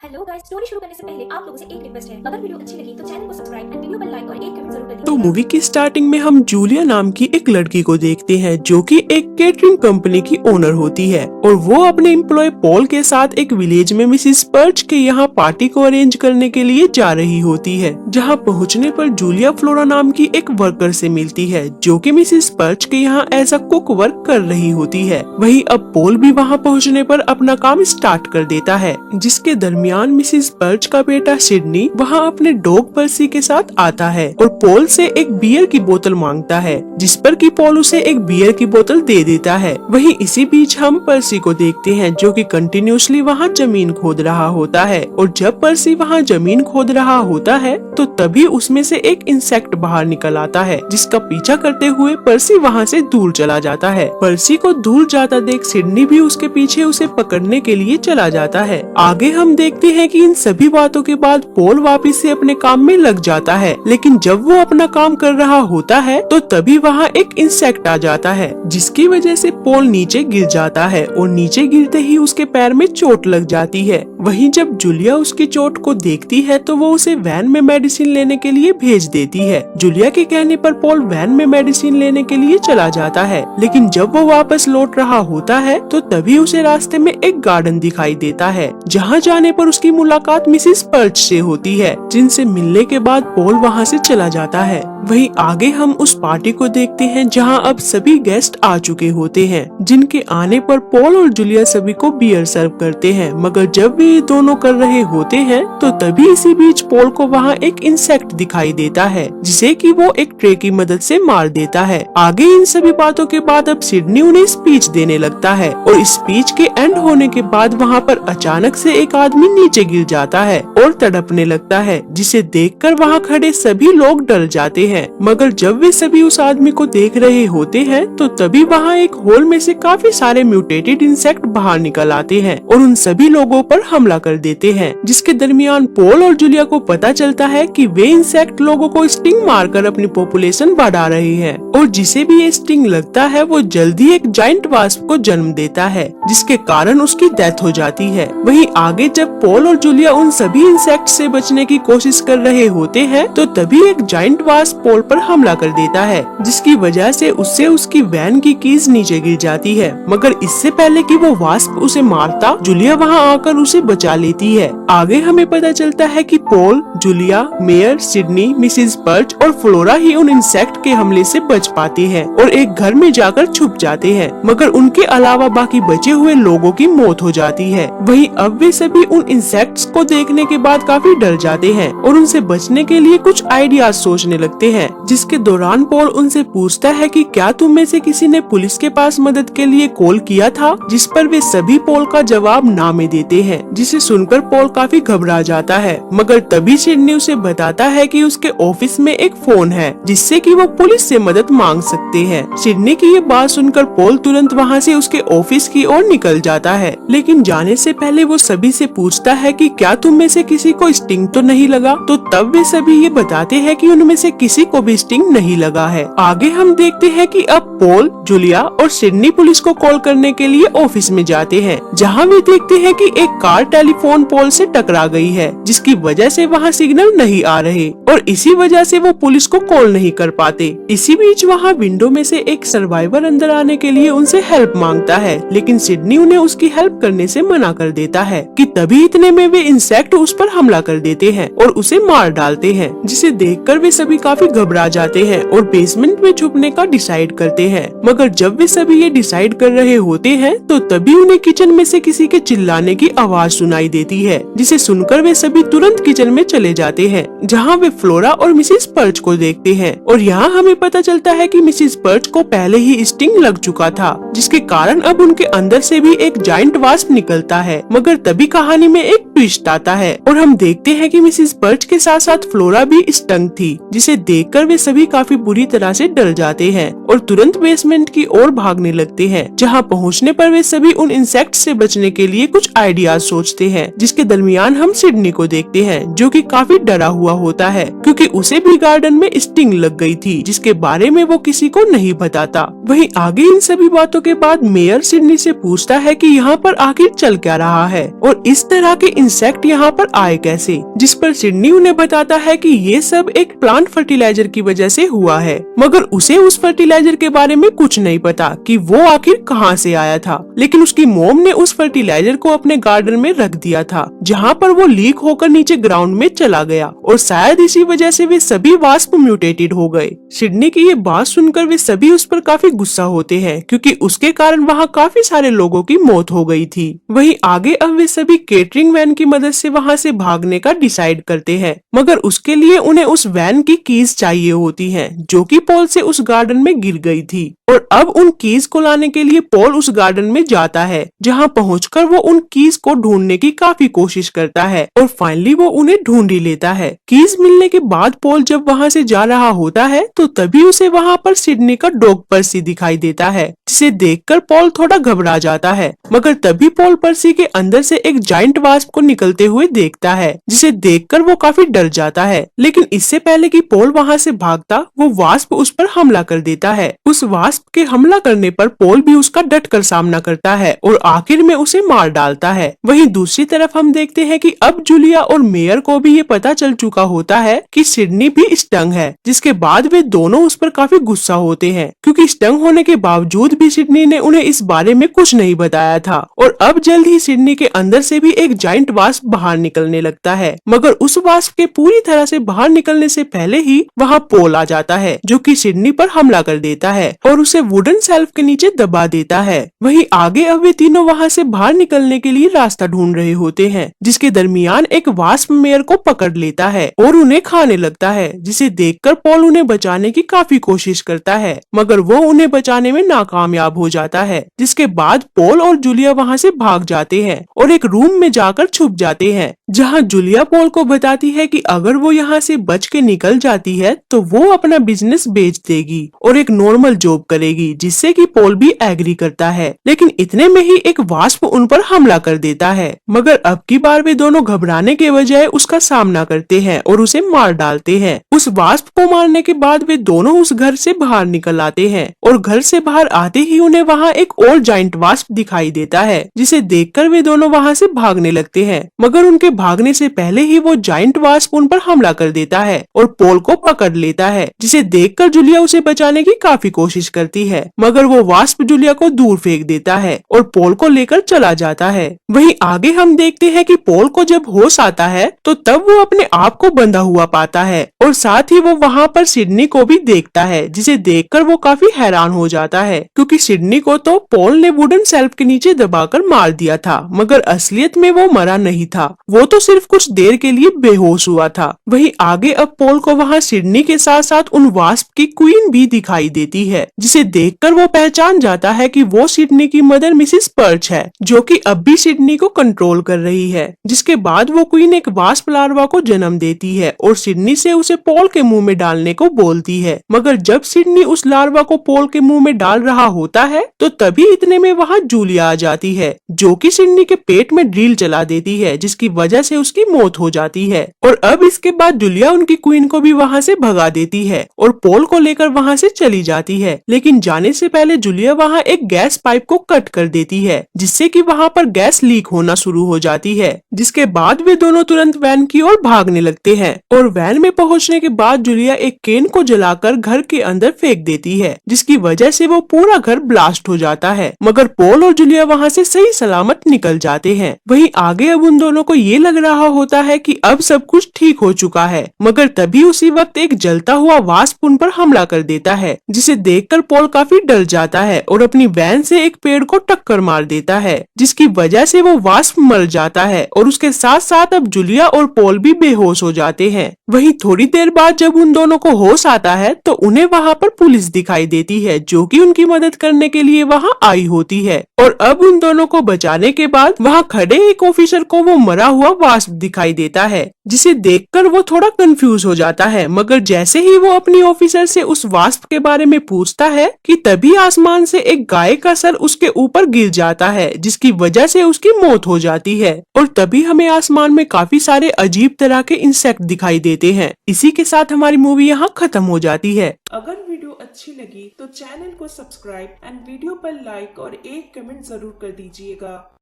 Hello guys, story शुरू करने से पहले आप लोगों से एक रिक्वेस्ट है। अगर वीडियो अच्छी लगी तो चैनल को सब्सक्राइब एंड वीडियो पर लाइक और एक कमेंट जरूर कर दीजिए। तो मूवी की स्टार्टिंग में हम जूलिया नाम की एक लड़की को देखते हैं जो कि एक केटरिंग कंपनी की ओनर होती है और वो अपने एम्प्लॉय पॉल के साथ एक विलेज में मिसिस पर्च के यहाँ पार्टी को अरेंज करने के लिए जा रही होती है। जहाँ पहुँचने पर जूलिया फ्लोरा नाम की एक वर्कर से मिलती है जो कि मिसिस पर्च के यहाँ एज अ कुक वर्क कर रही होती है। वहीं अब पॉल भी वहाँ पहुँचने पर अपना काम स्टार्ट कर देता है, जिसके दरमियान मिसिस पर्च का बेटा सिडनी वहाँ अपने डॉग पर्सी के साथ आता है और पॉल से एक बियर की बोतल मांगता है, जिस पर कि पॉल उसे एक बियर की बोतल दे देता है। वहीं इसी बीच हम पर्सी को देखते हैं जो कि कंटिन्यूसली वहाँ जमीन खोद रहा होता है और जब पर्सी वहाँ जमीन खोद रहा होता है तो तभी उसमें से एक इंसेक्ट बाहर निकल आता है, जिसका पीछा करते हुए पर्सी वहाँ से दूर चला जाता है। पर्सी को दूर जाता देख सिडनी भी उसके पीछे उसे पकड़ने के लिए चला जाता है। आगे हम देखते हैं कि इन सभी बातों के बाद पॉल वापस से अपने काम में लग जाता है, लेकिन जब वो अपना काम कर रहा होता है तो तभी वहाँ एक इंसेक्ट आ जाता है, जिसकी वजह से पॉल नीचे गिर जाता है और नीचे गिरते ही उसके पैर में चोट लग जाती है। वहीं जब जूलिया उसकी चोट को देखती है तो वो उसे वैन में मेडिसिन लेने के लिए भेज देती है। जूलिया के कहने पर पॉल वैन में मेडिसिन लेने के लिए चला जाता है, लेकिन जब वो वापस लौट रहा होता है तो तभी उसे रास्ते में एक गार्डन दिखाई देता है, जहाँ जाने पर उसकी मुलाकात मिसिस पर्च से होती है, जिनसे मिलने के बाद पॉल वहाँ से चला जाता है। वहीं आगे हम उस पार्टी को देखते हैं जहाँ अब सभी गेस्ट आ चुके होते हैं, जिनके आने पर पॉल और जूलिया सभी को बियर सर्व करते हैं। मगर जब वे दोनों कर रहे होते हैं तो तभी इसी बीच पॉल को वहाँ एक इंसेक्ट दिखाई देता है, जिसे कि वो एक ट्रे की मदद से मार देता है। आगे इन सभी बातों के बाद अब सिडनी उन्हें स्पीच देने लगता है और स्पीच के एंड होने के बाद वहाँ पर अचानक से एक आदमी नीचे गिर जाता है और तड़पने लगता है, जिसे देखकर वहाँ खड़े सभी लोग डर जाते हैं। मगर जब वे सभी उस आदमी को देख रहे होते हैं तो तभी वहाँ एक होल में से काफी सारे म्यूटेटेड इंसेक्ट बाहर निकल आते हैं और उन सभी लोगों पर हमला कर देते हैं, जिसके दरमियान पॉल और जूलिया को पता चलता है कि वे इंसेक्ट लोगों को स्टिंग मारकर अपनी पॉपुलेशन बढ़ा रहे हैं और जिसे भी ये स्टिंग लगता है वो जल्दी एक जाइंट वास्प को जन्म देता है, जिसके कारण उसकी डेथ हो जाती है। वहीं आगे जब पॉल और जूलिया उन सभी इंसेक्ट से बचने की कोशिश कर रहे होते हैं तो तभी एक जाइंट वास्प पॉल पर हमला कर देता है, जिसकी वजह से उससे उसकी वैन की कीज नीचे गिर जाती है। मगर इससे पहले कि वो वास्प उसे मारता, जूलिया वहां आकर उसे बचा लेती है। आगे हमें पता चलता है कि Paul, Julia, mayor, Sydney, Mrs perch और फ्लोरा ही उन इंसेक्ट के हमले से बच पाते हैं और एक घर में जाकर छुप जाते हैं। मगर उनके अलावा बाकी बचे हुए लोगों की मौत हो जाती है। वहीं अब वे सभी उन इंसेक्ट्स को देखने के बाद काफी डर जाते हैं और उनसे बचने के लिए कुछ आइडियाज सोचने लगते हैं, जिसके दौरान पॉल उनसे पूछता है कि क्या तुम में से किसी ने पुलिस के पास मदद के लिए कॉल किया था, जिस पर वे सभी पॉल का जवाब ना में देते हैं, जिसे सुनकर पॉल काफी घबरा जाता है। मगर तभी सिडनी उसे बताता है कि उसके ऑफिस में एक फोन है जिससे कि वो पुलिस से मदद मांग सकते हैं। सिडनी की ये बात सुनकर पॉल तुरंत वहाँ से उसके ऑफिस की ओर निकल जाता है, लेकिन जाने से पहले वो सभी से पूछता है कि क्या तुम में से किसी को स्टिंग तो नहीं लगा, तो तब वे सभी ये बताते हैं कि उनमें से किसी को भी स्टिंग नहीं लगा है। आगे हम देखते हैं कि अब पॉल, जूलिया और सिडनी पुलिस को कॉल करने के लिए ऑफिस में जाते हैं, जहां वे देखते हैं कि एक कार टेलीफोन पोल से टकरा गई है, जिसकी वजह से वहां सिग्नल नहीं आ रहे और इसी वजह से वो पुलिस को कॉल नहीं कर पाते। इसी बीच वहां विंडो में से एक सर्वाइवर अंदर आने के लिए उनसे हेल्प मांगता है, लेकिन सिडनी उन्हें उसकी हेल्प करने से मना कर देता है कि तभी इतने में वे इंसेक्ट उस पर हमला कर देते हैं और उसे मार डालते हैं, जिसे देखकर वे सभी काफी घबरा जाते हैं और बेसमेंट में छुपने का डिसाइड करते हैं। मगर जब वे सभी ये डिसाइड कर रहे होते हैं तो तभी उन्हें किचन में से किसी के चिल्लाने की आवाज सुनाई देती है, जिसे सुनकर वे सभी तुरंत किचन में चले जाते हैं, जहां वे फ्लोरा और मिसिस पर्च को देखते हैं और यहाँ हमें पता चलता है कि मिसिस पर्च को पहले ही स्टिंग लग चुका था, जिसके कारण अब उनके अंदर से भी एक जाइंट वास्प निकलता है। मगर तभी कहानी में एक ट्विस्ट आता है और हम देखते हैं कि मिसिस पर्च के साथ साथ फ्लोरा भी स्टंग थी, जिसे देखकर वे सभी काफी बुरी तरह से डर जाते हैं और तुरंत बेसमेंट की ओर भागने लगते हैं, जहां पहुंचने पर वे सभी उन इंसेक्ट से बचने के लिए कुछ आइडियाज सोचते हैं, जिसके दरमियान हम सिडनी को देखते हैं जो कि काफी डरा हुआ होता है क्योंकि उसे भी गार्डन में स्टिंग लग गई थी, जिसके बारे में वो किसी को नहीं बताता। वहीं आगे इन सभी बातों के बाद मेयर सिडनी से पूछता है कि यहाँ पर आखिर चल क्या रहा है और इस तरह तरह के इंसेक्ट यहाँ पर आए कैसे, जिस पर सिडनी उन्हें बताता है कि ये सब एक प्लांट फर्टिलाइजर की वजह से हुआ है, मगर उसे उस फर्टिलाइजर के बारे में कुछ नहीं पता कि वो आखिर कहाँ से आया था। लेकिन उसकी मॉम ने उस फर्टिलाइजर को अपने गार्डन में रख दिया था, जहाँ पर वो लीक होकर नीचे ग्राउंड में चला गया और शायद इसी वजह से वे सभी वास्प म्यूटेटेड हो गए। सिडनी की ये बात सुनकर वे सभी उस पर काफी गुस्सा होते हैं, क्योंकि उसके कारण वहाँ काफी सारे लोगों की मौत हो गई थी। वहीं आगे अब वे सभी केटरिंग वैन की मदद से वहाँ से भागने का डिसाइड करते हैं, मगर उसके लिए उन्हें उस वैन की कीज चाहिए होती हैं, जो कि पॉल से उस गार्डन में गिर गई थी। और अब उन कीज को लाने के लिए पॉल उस गार्डन में जाता है, जहाँ पहुंचकर वो उन कीज को ढूंढने की काफी कोशिश करता है और फाइनली वो उन्हें ढूंढ ही लेता है। कीज मिलने के बाद पॉल जब वहाँ से जा रहा होता है तो तभी उसे वहाँ पर सिडनी का डॉग पर्सी दिखाई देता है, जिसे देखकर पॉल थोड़ा घबरा जाता है। मगर तभी पॉल पर्सी के अंदर से एक जाइंट वास्प को निकलते हुए देखता है, जिसे देखकर वो काफी डर जाता है। लेकिन इससे पहले कि पॉल वहाँ से भागता, वो वास्प उस पर हमला कर देता है। उस वास्प के हमला करने पर पॉल भी उसका डट कर सामना करता है और आखिर में उसे मार डालता है। वहीं दूसरी तरफ हम देखते हैं कि अब जूलिया और मेयर को भी ये पता चल चुका होता है कि सिडनी भी स्टंग है, जिसके बाद वे दोनों उस पर काफी गुस्सा होते हैं, क्योंकि स्टंग होने के बावजूद भी सिडनी ने उन्हें इस बारे में कुछ नहीं बताया था। और अब जल्द ही सिडनी के अंदर से भी एक जाइंट वास्प बाहर निकलने लगता है, मगर उस वास्प के पूरी तरह से बाहर निकलने से पहले ही वहाँ पॉल आ जाता है, जो कि सिडनी पर हमला कर देता है और उसे वुडन शेल्फ के नीचे दबा देता है। वहीं आगे अब वे तीनों वहाँ से बाहर निकलने के लिए रास्ता ढूंढ रहे होते हैं, जिसके दरमियान एक वास्प मेयर को पकड़ लेता है और उन्हें खाने लगता है, जिसे देखकर पॉल उन्हें बचाने की काफी कोशिश करता है, मगर वो उन्हें बचाने में नाकामयाब हो जाता है। जिसके बाद पॉल और जूलिया वहाँ से भाग जाते हैं और एक रूम में जाकर छुप जाते हैं, जहाँ जूलिया पॉल को बताती है कि अगर वो यहाँ से बच के निकल जाती है तो वो अपना बिजनेस बेच देगी और एक नॉर्मल जॉब करेगी, जिससे कि पॉल भी एग्री करता है। लेकिन इतने में ही एक वास्प उन पर हमला कर देता है, मगर अब की बार वे दोनों घबराने के बजाय उसका सामना करते हैं और उसे मार डालते हैं। उस वास्प को मारने के बाद वे दोनों उस घर से बाहर निकल आते हैं और घर से बाहर आते ही उन्हें वहाँ एक और जाइंट वास्प दिखाई देता है, जिसे देखकर वे दोनों वहाँ से भागने लगते हैं। मगर उनके भागने से पहले ही वो जाइंट वास्प उन पर हमला कर देता है और पॉल को पकड़ लेता है, जिसे देखकर जूलिया उसे बचाने की काफी कोशिश करती है, मगर वो वास्प जूलिया को दूर फेंक देता है और पॉल को लेकर चला जाता है। वहीं आगे हम देखते हैं कि पॉल को जब होश आता है तो तब वो अपने आप को बंधा हुआ पाता है और साथ ही वो वहाँ पर सिडनी को भी देखता है, जिसे देखकर वो काफी हैरान हो जाता है, क्योंकि सिडनी को तो पॉल ने वुडन शेल्फ के नीचे दबाकर मार दिया था, मगर असलियत में वो मरा नहीं था, वो तो सिर्फ कुछ देर के लिए बेहोश हुआ था। वहीं आगे अब पॉल को वहाँ सिडनी के साथ साथ उन वास्प की क्वीन भी दिखाई देती है, जिसे देखकर वो पहचान जाता है कि वो सिडनी की मदर मिसिस पर्च है, जो कि अब भी सिडनी को कंट्रोल कर रही है। जिसके बाद वो क्वीन एक वास्प लार्वा को जन्म देती है और सिडनी से उसे पॉल के मुंह में डालने को बोलती है, मगर जब सिडनी उस लार्वा को पॉल के मुंह में डाल रहा होता है तो तभी इतने में वहाँ जूलिया आ जाती है, जो कि सिडनी के पेट में ड्रिल चला देती है, जिसकी वजह से उसकी मौत हो जाती है। और अब इसके बाद जूलिया उनकी क्वीन को भी वहाँ से भगा देती है और पॉल को लेकर वहाँ से चली जाती है। लेकिन जाने से पहले जूलिया वहाँ एक गैस पाइप को कट कर देती है, जिससे कि वहाँ पर गैस लीक होना शुरू हो जाती है। जिसके बाद वे दोनों तुरंत वैन की ओर भागने लगते हैं और वैन में पहुँचने के बाद जूलिया एक केन को जलाकर घर के अंदर फेंक देती है, जिसकी वजह से वो पूरा घर ब्लास्ट हो जाता है, मगर पॉल और जूलिया वहाँ से सही सलामत निकल जाते हैं। वहीं आगे अब उन दोनों को ये लग रहा होता है कि अब सब कुछ ठीक हो चुका है, मगर तभी उसी वक्त एक जलता हुआ वास्प उन पर हमला कर देता है, जिसे देखकर पॉल काफी डर जाता है और अपनी वैन से एक पेड़ को टक्कर मार देता है, जिसकी वजह से वो वास्प मर जाता है और उसके साथ साथ अब जूलिया और पॉल भी बेहोश हो जाते हैं। वहीं थोड़ी देर बाद जब उन दोनों को होश आता है तो उन्हें वहाँ पर पुलिस दिखाई देती है, जो कि उनकी मदद करने के लिए वहाँ आई होती है। और अब उन दोनों को बचाने के बाद वहाँ खड़े एक ऑफिसर को वो मरा हुआ वास्प दिखाई देता है, जिसे देखकर वो थोड़ा कंफ्यूज हो जाता है, मगर जैसे ही वो अपनी ऑफिसर से उस वास्प के बारे में पूछता है कि तभी आसमान से एक गाय का सर उसके ऊपर गिर जाता है, जिसकी वजह से उसकी मौत हो जाती है। और तभी हमें आसमान में काफी सारे अजीब तरह के इंसेक्ट दिखाई देते हैं। इसी के साथ हमारी मूवी यहाँ खत्म हो जाती है। अगर वीडियो अच्छी लगी तो चैनल को सब्सक्राइब एंड वीडियो पर लाइक और एक कमेंट जरूर कर दीजिएगा।